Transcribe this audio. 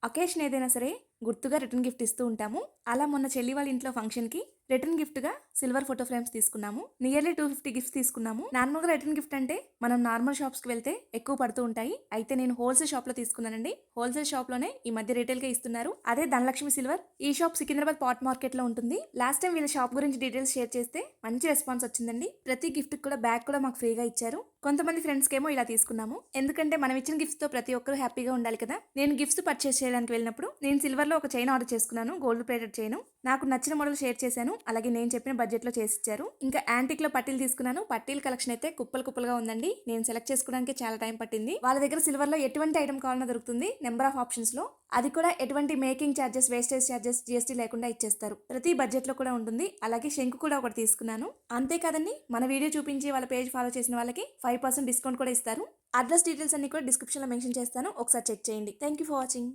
Occasion ఏదైనా సరే గుర్తుగా రిటర్న్ గిఫ్ట్ ఇస్తూ ఉంటాము. అలా మొన్న చెల్లి వాళ్ళ ఇంట్లో ఫంక్షన్‌కి రిటర్న్ గిఫ్ట్‌గా సిల్వర్ ఫోటో ఫ్రేమ్స్ తీసుకున్నాము. నియర్లీ 250 గిఫ్ట్స్ తీసుకున్నాము. నార్మల్‌గా రిటర్న్ గిఫ్ట్ అంటే మనం నార్మల్ షాప్స్‌కి వెళ్తే ఎక్కువ పడుతూ ఉంటాయి. అయితే నేను హోల్‌సేల్ షాప్‌లో తీసుకున్నానండి. హోల్‌సేల్ షాప్‌లోనే ఈ మధ్య రిటైల్‌గా ఇస్తున్నారు. అదే ధనలక్ష్మి సిల్వర్. ఈ షాప్ సికింద్రాబాద్ పాట్ మార్కెట్‌లో ఉంటుంది. లాస్ట్ టైం వీళ్ళ షాప్ గురించి డీటెయిల్స్ షేర్ చేస్తే మంచి రెస్పాన్స్ వచ్చిందండి. ప్రతి గిఫ్ట్‌కి కూడా బ్యాగ్ కూడా మాకు ఫ్రీగా ఇచ్చారు. కొంతమంది ఫ్రెండ్స్‌కేమో ఇలా తీసుకున్నాము. ఎందుకంటే మనం ఇచ్చిన గిఫ్ట్స్‌తో ప్రతి ఒక్కరు హ్యాపీగా ఉండాలి కదా! నేను గిఫ్ట్స్ పర్చేస్ చేయడానికి వెళ్ళినప్పుడు నేను సిల్వర్‌లో ఒక చైన్ ఆర్డర్ చేసుకున్నాను. Gold plated chain. నాకు నచ్చిన మోడల్ షేర్ చేశాను. అలాగే నేను చెప్పిన బడ్జెట్‌లో చేసిచ్చారు. ఇంకా యాంటిక్‌లో పట్టీలు తీసుకున్నాను. పట్టీల కలెక్షన్ అయితే కుప్పలు కుప్పలుగా ఉందండి. నేను సెలెక్ట్ చేసుకోవడానికి చాలా టైం పట్టింది. వాళ్ళ దగ్గర సిల్వర్‌లో ఎటువంటి ఐటెం కావాలన్నా దొరుకుతుంది. నెంబర్ ఆఫ్ ఆప్షన్స్‌లో. అది కూడా ఎటువంటి making charges, wastage charges, GST లేకుండా ఇచ్చేస్తారు. ప్రతి బడ్జెట్‌లో కూడా ఉంటుంది. అలాగే శంకు కూడా ఒకటి తీసుకున్నాను. అంతే కాదండి, మన వీడియో చూపించి వాళ్ళ పేజ్ ఫాలో చేసిన వాళ్ళకి 5% డిస్కౌంట్ కూడా ఇస్తారు. అడ్రస్ డీటెయిల్స్ అన్ని కూడా డిస్క్రిప్షన్‌లో మెన్షన్ చేస్తాను. ఒకసారి చెక్ చేయండి. Thank you for watching.